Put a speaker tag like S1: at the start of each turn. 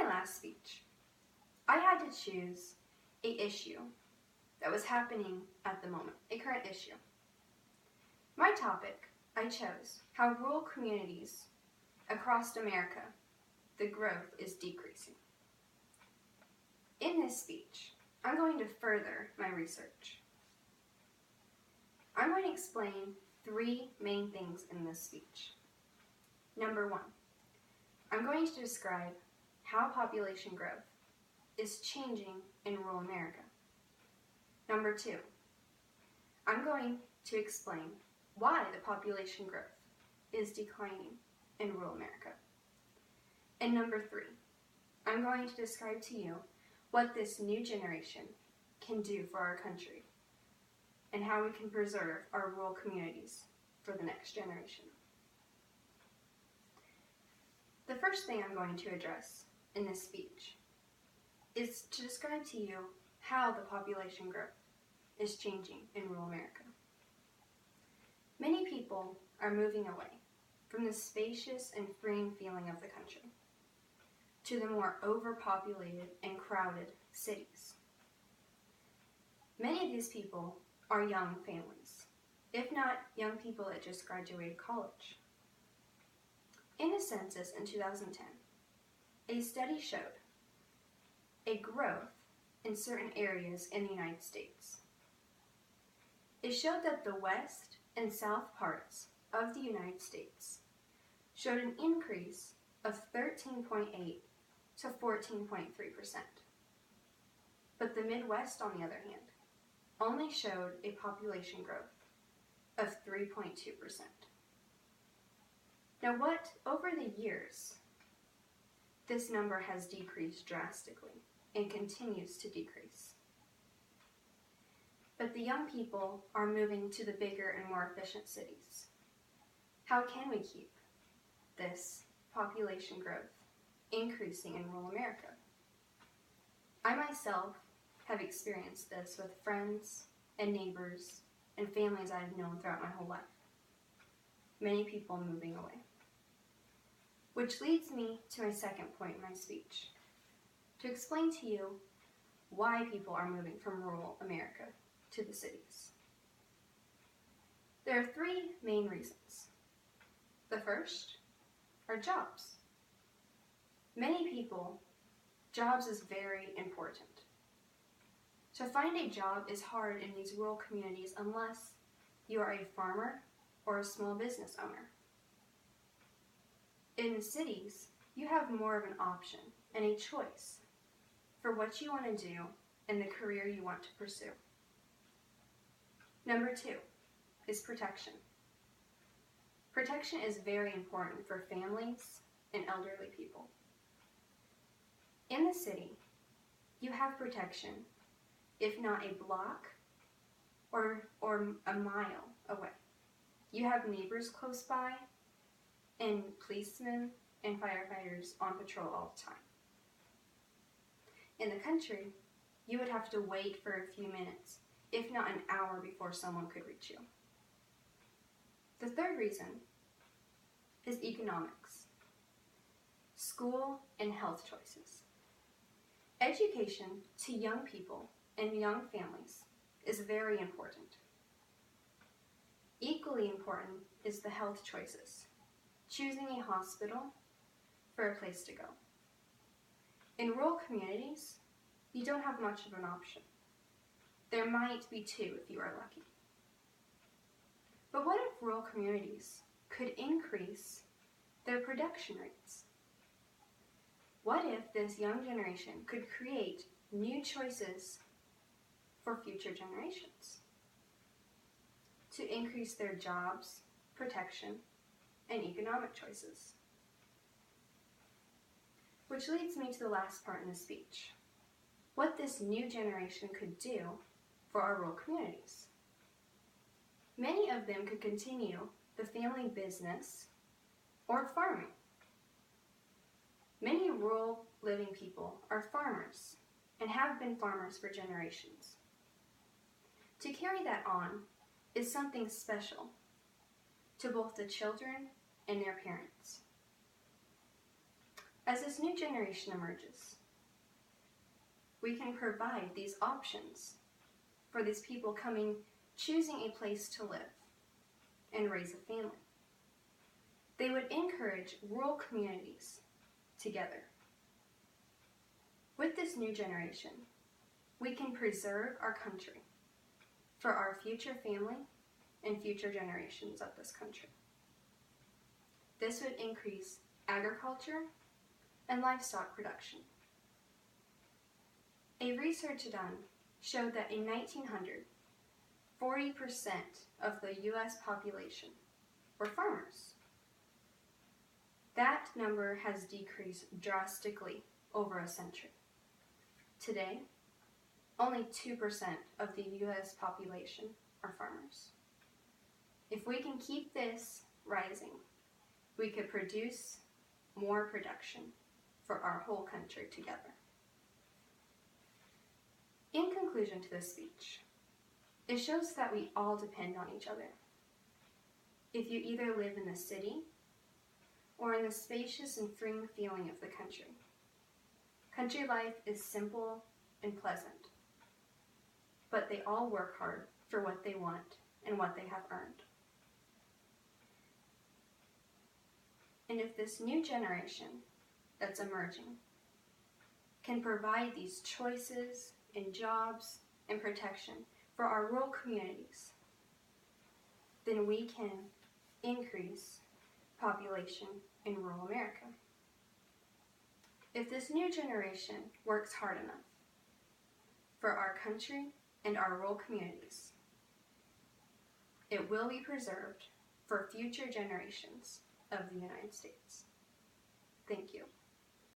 S1: my last speech, I had to choose an issue that was happening at the moment, a current issue. My topic, I chose how rural communities across America, the growth is decreasing. In this speech, I'm going to further my research. I'm going to explain 3 main things in this speech. Number 1, I'm going to describe how population growth is changing in rural America. Number 2, I'm going to explain why the population growth is declining in rural America. And number 3, I'm going to describe to you what this new generation can do for our country and how we can preserve our rural communities for the next generation. The first thing I'm going to address in this speech is to describe to you how the population growth is changing in rural America. Many people are moving away from the spacious and freeing feeling of the country to the more overpopulated and crowded cities. Many of these people are young families, if not young people that just graduated college. In a census in 2010, a study showed a growth in certain areas in the United States. It showed that the west and south parts of the United States showed an increase of 13.8 to 14.3%. But the Midwest, on the other hand, only showed a population growth of 3.2%. Now over the years, this number has decreased drastically and continues to decrease. But the young people are moving to the bigger and more efficient cities. How can we keep this population growth increasing in rural America? I myself have experienced this with friends and neighbors and families I've known throughout my whole life. Many people moving away. Which leads me to my second point in my speech, to explain to you why people are moving from rural America to the cities. There are 3 main reasons. The first are jobs. Many people, jobs is very important. To find a job is hard in these rural communities unless you are a farmer or a small business owner. In the cities, you have more of an option and a choice for what you want to do and the career you want to pursue. Number 2 is protection. Protection is very important for families and elderly people. In the city, you have protection, if not a block or a mile away. You have neighbors close by and policemen and firefighters on patrol all the time. In the country, you would have to wait for a few minutes, if not an hour, before someone could reach you. The third reason is economics, school and health choices. Education to young people and young families is very important. Equally important is the health choices, choosing a hospital for a place to go. In rural communities, you don't have much of an option. There might be 2 if you are lucky. But what if rural communities could increase their production rates? What if this young generation could create new choices for future generations to increase their jobs, protection, and economic choices? Which leads me to the last part in the speech, what this new generation could do for our rural communities. Many of them could continue the family business or farming. Many rural living people are farmers and have been farmers for generations. To carry that on is something special to both the children and their parents. As this new generation emerges, we can provide these options for these people choosing a place to live and raise a family. They would encourage rural communities together. With this new generation, we can preserve our country for our future family and future generations of this country. This would increase agriculture and livestock production. A research done showed that in 1900, 40% of the U.S. population were farmers. That number has decreased drastically over a century. Today, only 2% of the U.S. population are farmers. If we can keep this rising, we could produce more production for our whole country together. In conclusion to this speech, it shows that we all depend on each other. If you either live in the city or in the spacious and freeing feeling of the country, country life is simple and pleasant, but they all work hard for what they want and what they have earned. And if this new generation that's emerging can provide these choices and jobs and protection for our rural communities, then we can increase population in rural America. If this new generation works hard enough for our country and our rural communities, it will be preserved for future generations of the United States. Thank you.